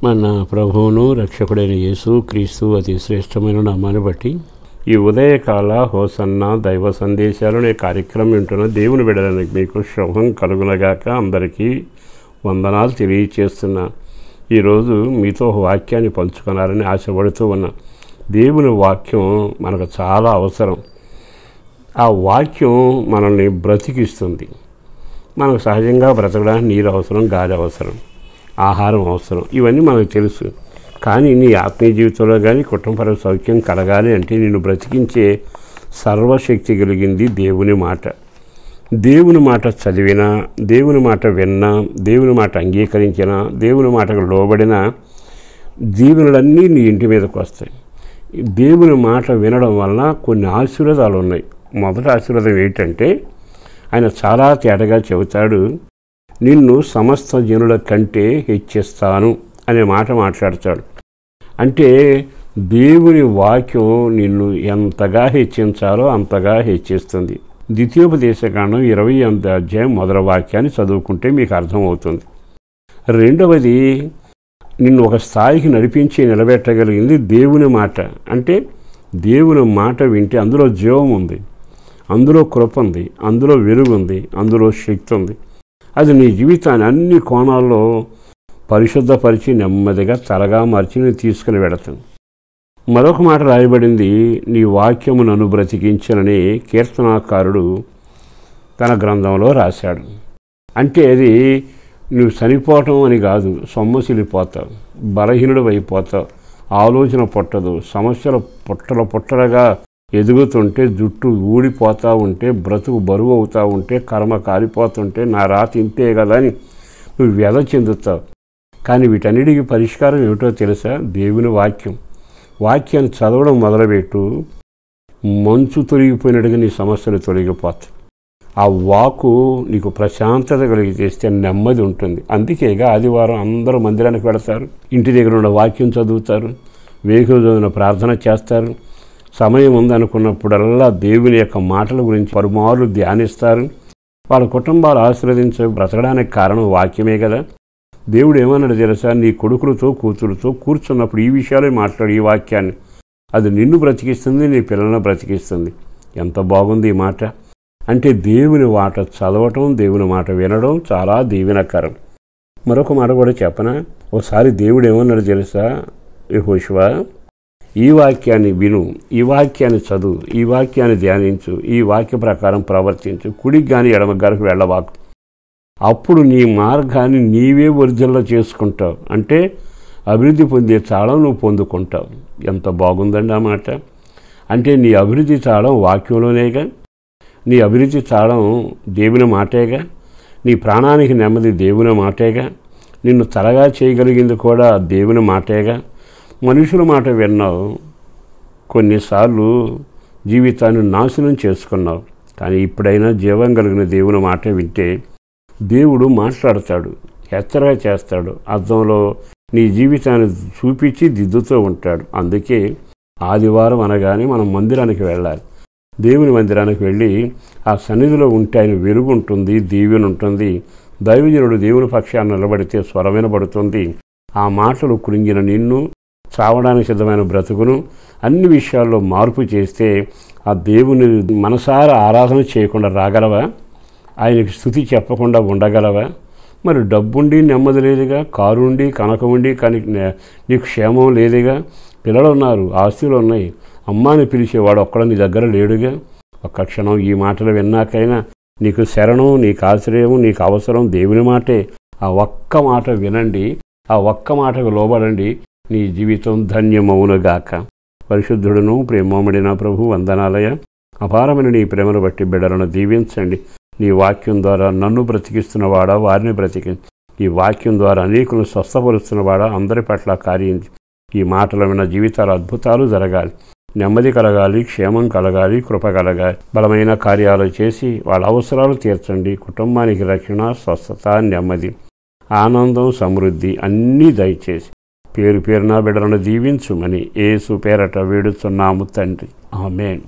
మన ప్రభువును రక్షకుడైన యేసు క్రీస్తు అతి శ్రేష్టమైన నామాన్ని బట్టి ఈ ఉదయకాల హోసన్న దైవ సందేశాలు అనే కార్యక్రమం వింటున్న దేవుని బిడ్డలకు మీకు శుభం కలుగునగాక. అందరికీ వందనాలు తెలియచేస్తున్నా. ఈరోజు మీతో వాక్యాన్ని పంచుకున్నారని ఆశపడుతూ ఉన్నా. దేవుని వాక్యం మనకు చాలా అవసరం. ఆ వాక్యం మనల్ని బ్రతికిస్తుంది. మనకు సహజంగా బ్రతకడానికి నీరు అవసరం, గాలి అవసరం, ఆహారం అవసరం, ఇవన్నీ మనకు తెలుసు. కానీ నీ ఆత్మీయ జీవితంలో కానీ కుటుంబ సౌఖ్యం కలగాలి అంటే నిన్ను బ్రతికించే సర్వశక్తి కలిగింది దేవుని మాట. దేవుని మాట చదివినా, దేవుని మాట విన్నా, దేవుని మాట అంగీకరించినా, దేవుని మాటకు లోబడిన దీవెనలన్నీ నీ ఇంటి మీదకు వస్తాయి. దేవుని మాట వినడం వలన కొన్ని ఆశీర్వాదాలు ఉన్నాయి. మొదటి ఆశీర్వాదం ఏంటంటే, ఆయన చాలా తేటగా చెబుతాడు, నిన్ను సమస్త జనుల కంటే హెచ్చిస్తాను అనే మాట మాట్లాడతాడు. అంటే దేవుని వాక్యం నిన్ను ఎంతగా హెచ్చించాలో అంతగా హెచ్చిస్తుంది. ద్వితీయోపదేశకాండం 28వ అధ్యాయం మొదటి వాక్యాన్ని చదువుకుంటే మీకు అర్థమవుతుంది. రెండవది, నిన్ను ఒక స్థాయికి నడిపించి నిలబెట్టగలిగింది దేవుని మాట. అంటే దేవుని మాట వింటే అందులో జీవం ఉంది, అందులో కృప ఉంది, అందులో వెలుగు ఉంది, అందులో శక్తి ఉంది. అది నీ జీవితాన్ని అన్ని కోణాల్లో పరిశుద్ధపరిచి నెమ్మదిగా తలగా మార్చి నేను తీసుకుని వెళతాను. మరొక మాట రాయబడింది, నీ వాక్యము నన్ను బ్రతికించనని కీర్తనాకారుడు తన గ్రంథంలో రాశాడు. అంటే అది నువ్వు చనిపోవటం అని కాదు, సొమ్మసిలిపోతావు, బలహీనుడు అయిపోతావు, ఆలోచన పుట్టదు, సమస్యలు పుట్టలుగా ఎదుగుతుంటే, జుట్టు ఊడిపోతూ ఉంటే, బ్రతుకు బరువు అవుతూ ఉంటే, కర్మ కాలిపోతుంటే, నా రాతి ఇంతే కదా అని నువ్వు వ్యధ చెందుతావు. కానీ వీటన్నిటికీ పరిష్కారం ఏమిటో తెలుసా? దేవుని వాక్యం. వాక్యాన్ని చదవడం మొదలుపెట్టు, మంచు తొలగిపోయినట్టుగా నీ సమస్యలు తొలగిపోతాయి. ఆ వాక్కు నీకు ప్రశాంతత కలిగి చేస్తే నెమ్మది ఉంటుంది. అందుకేగా ఆదివారం అందరూ మందిరానికి వెళతారు, ఇంటి దగ్గర ఉన్న వాక్యం చదువుతారు, వేకువజామున ప్రార్థన చేస్తారు. సమయం ఉందనుకున్నప్పుడల్లా దేవుని యొక్క మాటల గురించి పలుమార్లు ధ్యానిస్తారు. వాళ్ళ కుటుంబాలు ఆశీర్వదించ బ్రతకడానికి కారణం వాక్యమే కదా. దేవుడు ఏమన్నాడు తెలుసా? నీ కొడుకులతో కూతురుతో కూర్చున్నప్పుడు ఈ విషయాలే మాట్లాడు, ఈ వాక్యాన్ని. అది నిన్ను బ్రతికిస్తుంది, నీ పిల్లలను బ్రతికిస్తుంది. ఎంత బాగుంది ఈ మాట. అంటే దేవుని మాట చదవటం, దేవుని మాట వినడం చాలా దీవెనకరం. మరొక మాట కూడా చెప్పనా? ఒకసారి దేవుడు ఏమన్నాడు తెలుసా? యెహోషువ, ఈ వాక్యాన్ని విను, ఈ వాక్యాన్ని చదువు, ఈ వాక్యాన్ని ధ్యానించు, ఈ వాక్య ప్రకారం ప్రవర్తించు, కుడికి కానీ ఎడమకు గారికి వెళ్ళవాకు. అప్పుడు నీ మార్గాన్ని నీవే ఒరిజినల్లో చేసుకుంటావు. అంటే అభివృద్ధి పొందే తాళం నువ్వు పొందుకుంటావు. ఎంత బాగుందండి ఆ మాట. అంటే నీ అభివృద్ధి తాళం వాక్యంలోనేగా, నీ అభివృద్ధి తాళం దేవుని మాటేగా, నీ ప్రాణానికి నెమ్మది దేవుని మాటేగా, నిన్ను తలగా చేయగలిగింది కూడా దేవుని మాటేగా. మనుషుల మాట విన్నావు, కొన్నిసార్లు జీవితాన్ని నాశనం చేసుకున్నావు. కానీ ఇప్పుడైనా జీవం కలిగిన దేవుని మాట వింటే దేవుడు మాట్లాడతాడు, హెచ్చరిక చేస్తాడు, అర్థంలో నీ జీవితాన్ని చూపించి దిద్దుతూ ఉంటాడు. అందుకే ఆదివారం అనగానే మనం మందిరానికి వెళ్ళాలి. దేవుని మందిరానికి వెళ్ళి ఆ సన్నిధిలో ఉంటే ఆయన వెలుగు ఉంటుంది, దీవెన ఉంటుంది. దైవజనుడు దేవుని పక్షాన్ని నిలబడితే స్వరం వినబడుతుంది. ఆ మాటలు కృంగిన నిన్ను, చావడానికి సిద్ధమైన బ్రతుకును అన్ని విషయాల్లో మార్పు చేస్తే ఆ దేవుని మనసారా ఆరాధన చేయకుండా రాగలవా? ఆయనకి స్తుతి చెప్పకుండా ఉండగలవా? మరి డబ్బుండి నెమ్మది లేదుగా, కారుండి కనకం ఉండి కానీ నీకు క్షేమం లేదుగా. పిల్లలు ఉన్నారు, ఆస్తులు ఉన్నాయి, అమ్మాని పిలిచేవాడు ఒక్కడ నీ దగ్గర లేడుగా. ఒక్క క్షణం ఈ మాటలు విన్నాకైనా నీకు శరణం, నీకు ఆశ్రయం, నీకు అవసరం దేవుని మాటే. ఆ ఒక్క మాట వినండి, ఆ ఒక్క మాటకు లోబడండి, నీ జీవితం ధన్యమవునుగాక. పరిశుద్ధుడును ప్రేమోమడిన ప్రభు వందనాలయ. అపారమైన నీ ప్రేమను బట్టి బిడ్డలను దీవించండి. నీ వాక్యం ద్వారా నన్ను బ్రతికిస్తున్నవాడా వారిని బ్రతికించి, ఈ వాక్యం ద్వారా అనేకులను స్వస్థపరుస్తున్నవాడా అందరి పట్ల కార్యించి, ఈ మాటలు విన్న జీవితాలు అద్భుతాలు జరగాలి, నెమ్మది కలగాలి, క్షేమం కలగాలి, కృప కలగాలి. బలమైన కార్యాలు చేసి వాళ్ళ అవసరాలు తీర్చండి. కుటుంబానికి రక్షణ, స్వస్థత, నెమ్మది, ఆనందం, సమృద్ధి అన్నీ దయచేసి పేరు పేరున బిడ్డలను దీవించుమని యేసు పేరట వేడుచున్నాము తండ్రి. ఆమేన్.